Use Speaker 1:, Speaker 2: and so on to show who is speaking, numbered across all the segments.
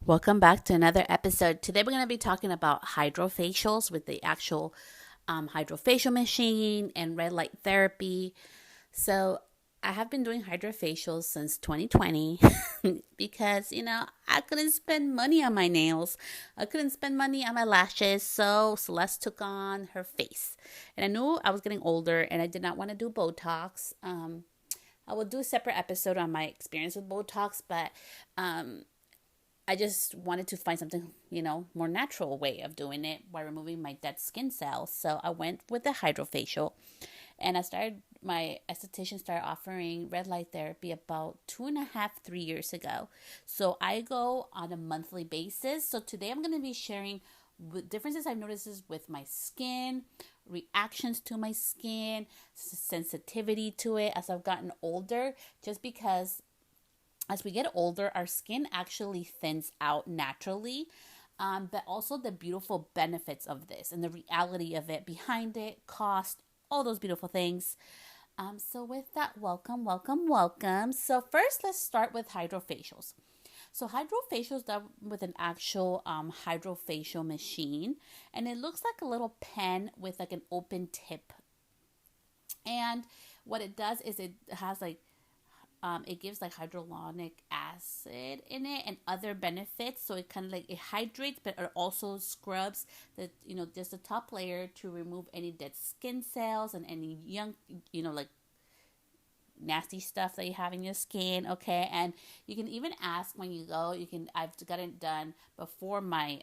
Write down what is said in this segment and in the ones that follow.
Speaker 1: Welcome back to another episode. Today we're going to be talking about hydrofacials with the actual hydrofacial machine and red light therapy. So, I have been doing hydrofacials since 2020 because, I couldn't spend money on my nails. I couldn't spend money on my lashes. So, Celeste took on her face. And I knew I was getting older and I did not want to do Botox. I will do a separate episode on my experience with Botox, but I just wanted to find something, more natural way of doing it by removing my dead skin cells. So I went with the hydrofacial and my esthetician started offering red light therapy about 2.5, 3 years ago. So I go on a monthly basis. So today I'm going to be sharing differences I've noticed with my skin, reactions to my skin, sensitivity to it as I've gotten older, just because as we get older, our skin actually thins out naturally. But also the beautiful benefits of this and the reality of it behind it, cost, all those beautiful things. So with that, welcome, welcome, welcome. So first, let's start with hydrofacials. So hydrofacials done with an actual hydrofacial machine, and it looks like a little pen with like an open tip. And what it does is it has it gives like hyaluronic acid in it and other benefits. So it kind of like it hydrates, but it also scrubs just the top layer to remove any dead skin cells and any young, like nasty stuff that you have in your skin. Okay. And you can even ask when you go, I've got it done before my,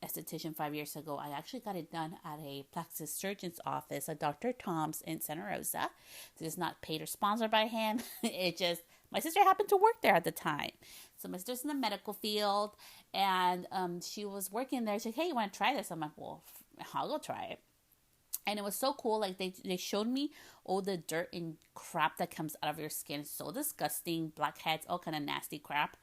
Speaker 1: esthetician 5 years ago. I actually got it done at a plastic surgeon's office, a Dr. Tom's in Santa Rosa. This is not paid or sponsored by him. It just, my sister happened to work there at the time. So my sister's in the medical field and she was working there. She's like, hey, you want to try this? I'm like, well, I'll go try it. And it was so cool. Like they showed me all the dirt and crap that comes out of your skin. It's so disgusting. Blackheads, all kind of nasty crap.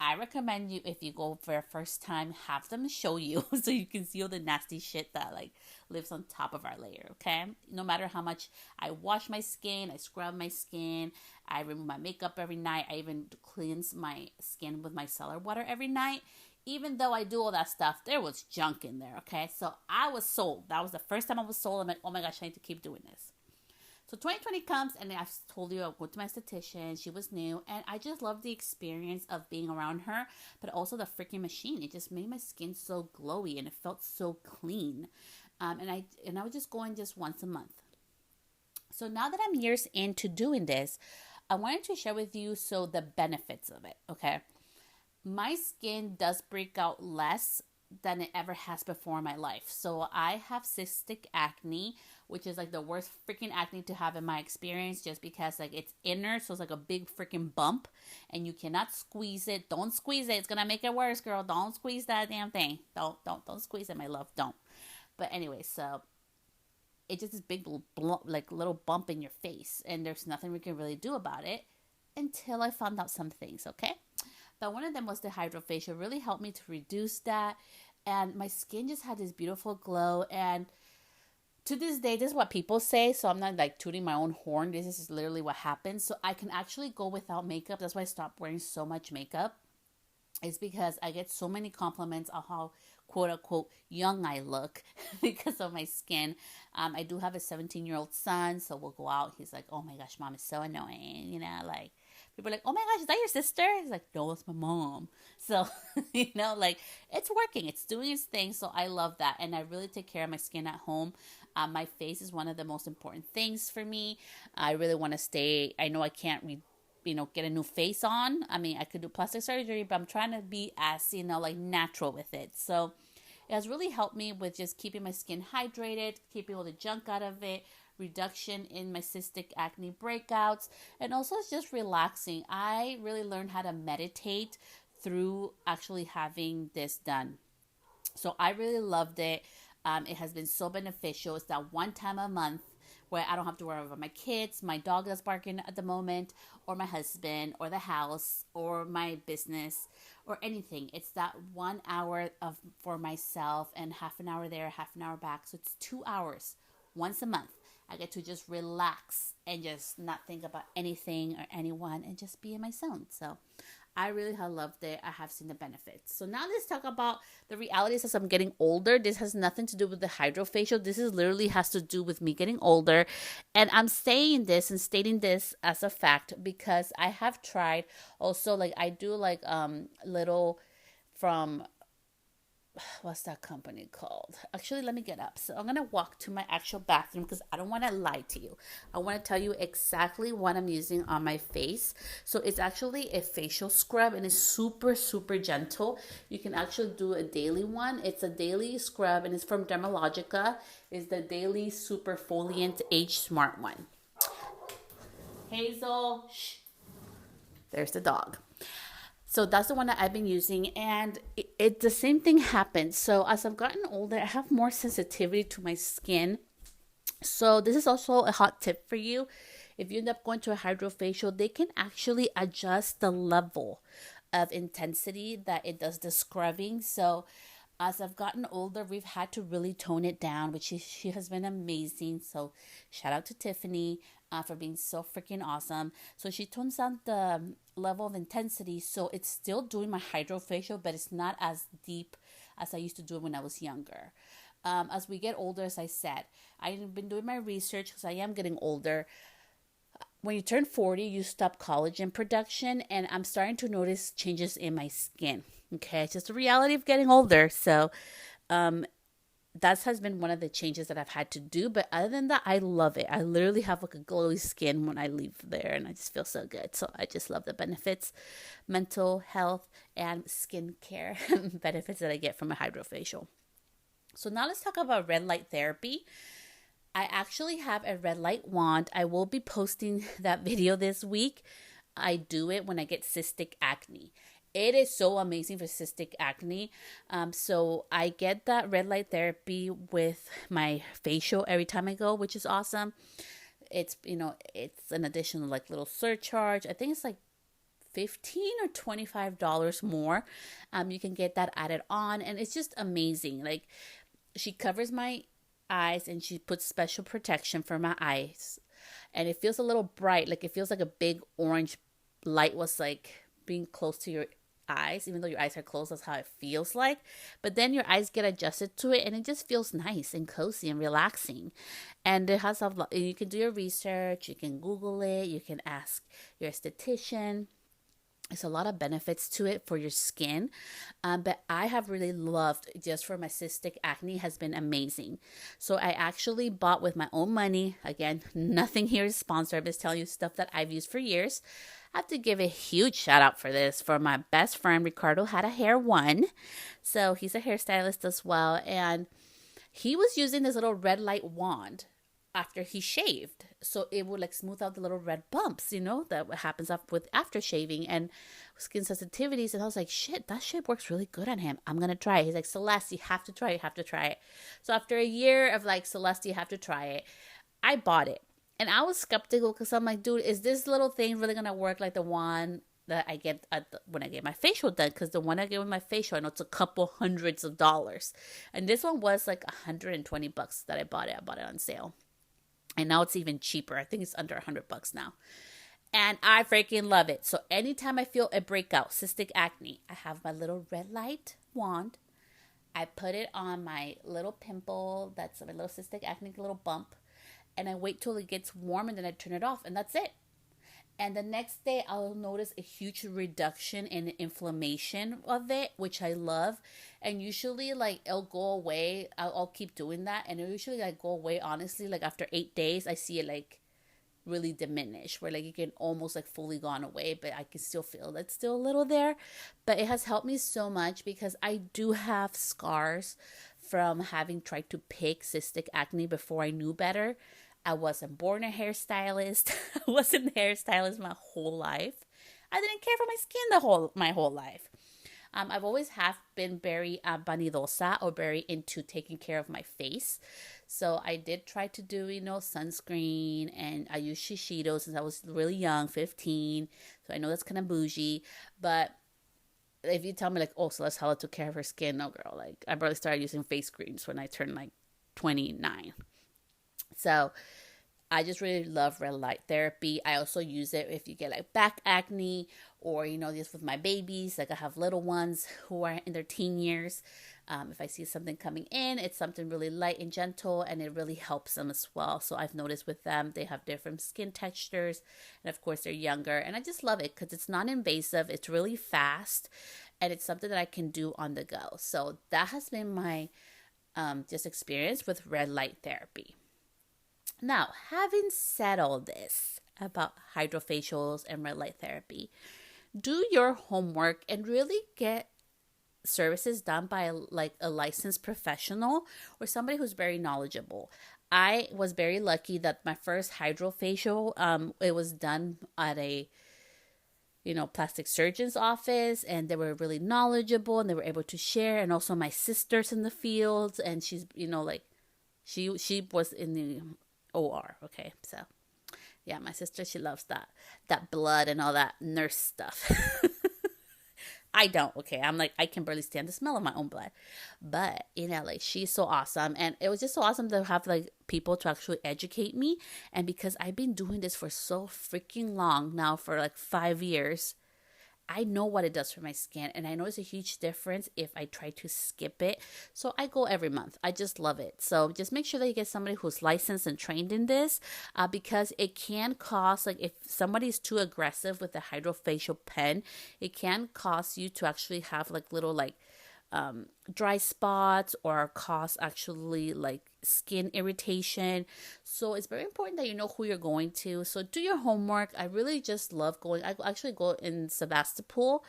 Speaker 1: I recommend you, if you go for a first time, have them show you so you can see all the nasty shit that like lives on top of our layer. Okay, no matter how much I wash my skin, I scrub my skin, I remove my makeup every night, I even cleanse my skin with micellar water every night. Even though I do all that stuff, there was junk in there. Okay, so I was sold. That was the first time I was sold. I'm like, oh my gosh, I need to keep doing this. So 2020 comes, and I've told you I went to my esthetician. She was new, and I just loved the experience of being around her, but also the freaking machine. It just made my skin so glowy, and it felt so clean. And I was just going just once a month. So now that I'm years into doing this, I wanted to share with you the benefits of it. Okay, my skin does break out less than it ever has before in my life. So I have cystic acne, which is like the worst freaking acne to have in my experience, just because like it's inner, so it's like a big freaking bump and you cannot squeeze it. Don't squeeze it. It's gonna make it worse, girl. Don't squeeze that damn thing. Don't squeeze it, my love. Don't. But anyway, so it's just this big like little bump in your face, and there's nothing we can really do about it until I found out some things, okay? But one of them was the hydrofacial. Really helped me to reduce that. And my skin just had this beautiful glow. And to this day, this is what people say. So I'm not like tooting my own horn. This is literally what happens. So I can actually go without makeup. That's why I stopped wearing so much makeup. It's because I get so many compliments on how quote unquote young I look because of my skin. I do have a 17-year-old son, so we'll go out. He's like, oh my gosh, mom is so annoying. Like people are like, oh my gosh, is that your sister? He's like, no, it's my mom. So, like it's working. It's doing its thing. So I love that. And I really take care of my skin at home. My face is one of the most important things for me. I really want to stay. I know I can't get a new face on. I mean, I could do plastic surgery, but I'm trying to be as, like natural with it. So it has really helped me with just keeping my skin hydrated, keeping all the junk out of it, reduction in my cystic acne breakouts, and also it's just relaxing. I really learned how to meditate through actually having this done. So I really loved it. It has been so beneficial. It's that one time a month where I don't have to worry about my kids, my dog that's barking at the moment, or my husband, or the house, or my business, or anything. It's that 1 hour for myself and half an hour there, half an hour back. So it's 2 hours once a month. I get to just relax and just not think about anything or anyone and just be in my zone. So I really have loved it. I have seen the benefits. So now let's talk about the realities as I'm getting older. This has nothing to do with the hydrofacial. This is literally has to do with me getting older. And I'm saying this and stating this as a fact because I have tried also, like I do like little from what's that company called? Actually, let me get up. So I'm gonna walk to my actual bathroom because I don't want to lie to you. I want to tell you exactly what I'm using on my face. So it's actually a facial scrub and it's super super gentle. You can actually do a daily one. It's a daily scrub and it's from Dermalogica. It's the Daily Super Foliant Age Smart one. Hazel, shh. There's the dog. So that's the one that I've been using, and the same thing happens. So as I've gotten older, I have more sensitivity to my skin. So this is also a hot tip for you. If you end up going to a hydrofacial, they can actually adjust the level of intensity that it does the scrubbing. So as I've gotten older, we've had to really tone it down, which she has been amazing. So shout out to Tiffany for being so freaking awesome. So she tones down the level of intensity. So it's still doing my hydrofacial, but it's not as deep as I used to do it when I was younger. As we get older, as I said, I've been doing my research because I am getting older. When you turn 40, you stop collagen production, and I'm starting to notice changes in my skin. Okay, it's just the reality of getting older. So, that has been one of the changes that I've had to do. But other than that, I love it. I literally have like a glowy skin when I leave there, and I just feel so good. So I just love the benefits, mental health, and skincare benefits that I get from a hydrofacial. So now let's talk about red light therapy. I actually have a red light wand. I will be posting that video this week. I do it when I get cystic acne. It is so amazing for cystic acne. So I get that red light therapy with my facial every time I go, which is awesome. It's, it's an additional like little surcharge. I think it's like $15 or $25 more. You can get that added on, and it's just amazing. Like, she covers my eyes and she puts special protection for my eyes, and it feels a little bright. Like, it feels like a big orange light was like being close to your eyes, even though your eyes are closed. That's how it feels like. But then your eyes get adjusted to it, and it just feels nice and cozy and relaxing. And it has you can do your research, you can Google it, you can ask your esthetician. It's a lot of benefits to it for your skin. But I have really loved, just for my cystic acne, has been amazing. So I actually bought with my own money. Again, nothing here is sponsored. I'm just telling you stuff that I've used for years. I have to give a huge shout out for this for my best friend, Ricardo Had a Hair One. So he's a hairstylist as well. And he was using this little red light wand after he shaved, so it would like smooth out the little red bumps, that what happens up with after shaving and skin sensitivities. And I was like, shit, that shit works really good on him. I'm gonna try it. He's like, Celeste, you have to try it. You have to try it. So after a year of like, Celeste, you have to try it, I bought it. And I was skeptical because I'm like, dude, is this little thing really gonna work like the one that I get when I get my facial done? Because the one I get with my facial, I know it's a couple hundreds of dollars, and this one was like $120 that I bought it. I bought it on sale. And now it's even cheaper. I think it's under $100 now. And I freaking love it. So anytime I feel a breakout, cystic acne, I have my little red light wand. I put it on my little pimple, that's my little cystic acne little bump. And I wait till it gets warm, and then I turn it off, and that's it. And the next day, I'll notice a huge reduction in the inflammation of it, which I love. And usually, like, it'll go away. I'll keep doing that. And it'll usually, like, go away, honestly. Like, after 8 days, I see it, like, really diminish. Where, like, it can almost, like, fully gone away. But I can still feel it's still a little there. But it has helped me so much because I do have scars from having tried to pick cystic acne before I knew better. I wasn't born a hairstylist. I wasn't a hairstylist my whole life. I didn't care for my skin my whole life. I've always been very vanidosa, or very into taking care of my face. So I did try to do, sunscreen, and I used Shiseido since I was really young, 15. So I know that's kind of bougie. But if you tell me like, oh, Celeste Hella took care of her skin, no girl. Like, I barely started using face creams when I turned like 29. So I just really love red light therapy. I also use it if you get like back acne, or just with my babies. Like I have little ones who are in their teen years. If I see something coming in, it's something really light and gentle, and it really helps them as well. So I've noticed with them, they have different skin textures, and of course they're younger. And I just love it because it's non-invasive, it's really fast, and it's something that I can do on the go. So that has been my just experience with red light therapy. Now, having said all this about hydrofacials and red light therapy, do your homework and really get services done by a licensed professional or somebody who's very knowledgeable. I was very lucky that my first hydrofacial, it was done at a plastic surgeon's office, and they were really knowledgeable and they were able to share. And also my sister's in the field, and she's she was in the OR. Okay, so yeah, my sister, she loves that blood and all that nurse stuff. I don't. Okay, I'm like, I can barely stand the smell of my own blood, but she's so awesome, and it was just so awesome to have people to actually educate me. And because I've been doing this for so freaking long now, for 5 years, I know what it does for my skin, and I know it's a huge difference if I try to skip it. So I go every month. I just love it. So just make sure that you get somebody who's licensed and trained in this, because it can cost, if somebody's too aggressive with the hydrofacial pen, it can cause you to actually have little dry spots, or cause actually skin irritation. So it's very important that you know who you're going to. So do your homework. I really just love going. I actually go in Sebastopol,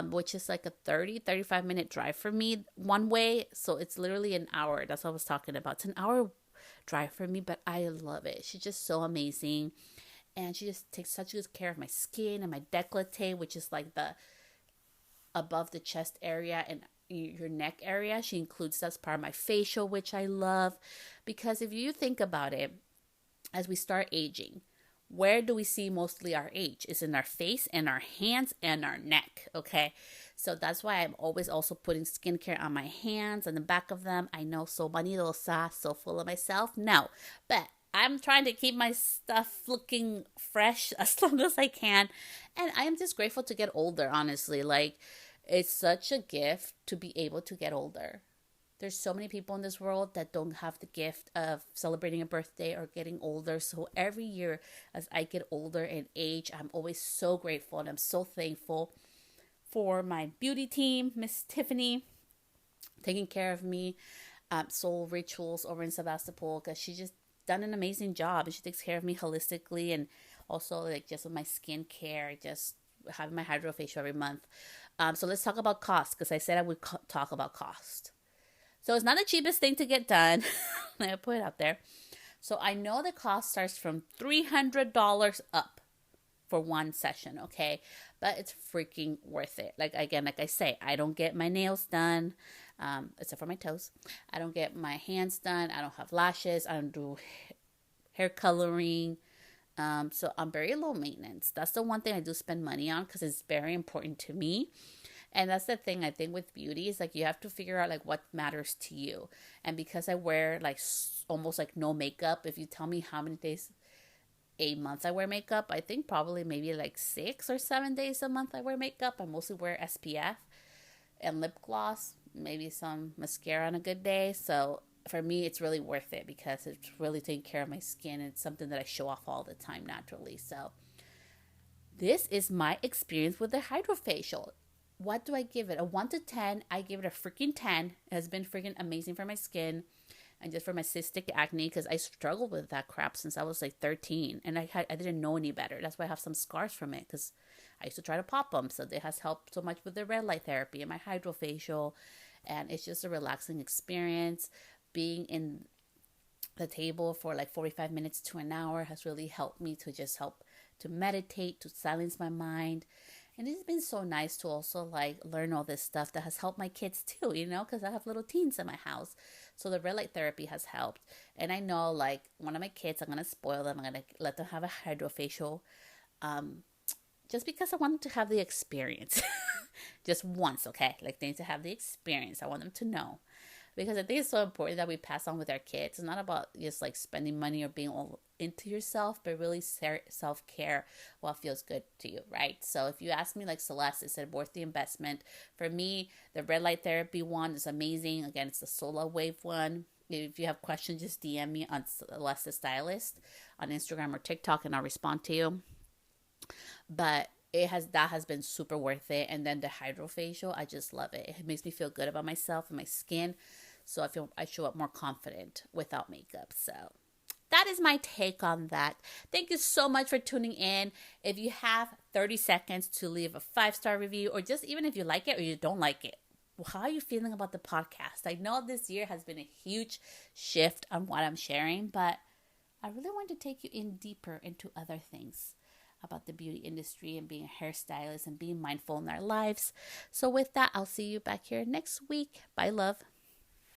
Speaker 1: which is a 35 minute drive for me one way. So it's literally an hour. That's what I was talking about. It's an hour drive for me, but I love it. She's just so amazing. And she just takes such good care of my skin and my décolleté, which is the above the chest area and your neck area. She includes that's part of my facial, which I love, because if you think about it, as we start aging, where do we see mostly our age? It's in our face and our hands and our neck. Okay, so that's why I'm always also putting skincare on my hands and the back of them. I know, so vanidosa, so full of myself. No, but I'm trying to keep my stuff looking fresh as long as I can, and I am just grateful to get older. Honestly, it's such a gift to be able to get older. There's so many people in this world that don't have the gift of celebrating a birthday or getting older. So every year as I get older and age, I'm always so grateful, and I'm so thankful for my beauty team, Miss Tiffany, taking care of me, Soul Rituals over in Sebastopol, because she just done an amazing job, and she takes care of me holistically, and also just with my skincare, just having my hydrofacial every month. So let's talk about cost, because I said I would talk about cost. So it's not the cheapest thing to get done. Let me put it out there. So I know the cost starts from $300 up for one session, okay? But it's freaking worth it. Like I say, I don't get my nails done, except for my toes. I don't get my hands done. I don't have lashes. I don't do hair coloring. So I'm very low maintenance. That's the one thing I do spend money on, because it's very important to me. And that's the thing, I think, with beauty is you have to figure out what matters to you. And because I wear almost no makeup, if you tell me how many days a month I wear makeup, I think probably maybe 6 or 7 days a month I wear makeup. I mostly wear SPF and lip gloss, maybe some mascara on a good day. So for me, it's really worth it, because it's really taking care of my skin. It's something that I show off all the time naturally. So this is my experience with the hydrofacial. What do I give it? A 1 to 10, I give it a freaking 10. It has been freaking amazing for my skin and just for my cystic acne, because I struggled with that crap since I was 13, and I didn't know any better. That's why I have some scars from it, because I used to try to pop them. So it has helped so much with the red light therapy and my hydrofacial, and it's just a relaxing experience. Being in the table for 45 minutes to an hour has really helped me to just help to meditate, to silence my mind. And it's been so nice to also learn all this stuff that has helped my kids too, because I have little teens in my house. So the red light therapy has helped. And I know one of my kids, I'm going to spoil them. I'm going to let them have a hydrofacial, just because I want them to have the experience just once. Okay. They need to have the experience. I want them to know. because I think it's so important that we pass on with our kids. It's not about just like spending money or being all into yourself, but really self-care, what feels good to you, right? So if you ask me, like Celeste, is it worth the investment? For me, the red light therapy one is amazing. Again, it's the solar wave one. If you have questions, just DM me on Celeste the Stylist on Instagram or TikTok, and I'll respond to you. But that has been super worth it. And then the Hydrafacial, I just love it. It makes me feel good about myself and my skin, so I show up more confident without makeup. So that is my take on that. Thank you so much for tuning in. If you have 30 seconds to leave a 5-star review, or just even if you like it or you don't like it, how are you feeling about the podcast? I know this year has been a huge shift on what I'm sharing, but I really want to take you in deeper into other things about the beauty industry and being a hairstylist and being mindful in our lives. So with that, I'll see you back here next week. Bye, love.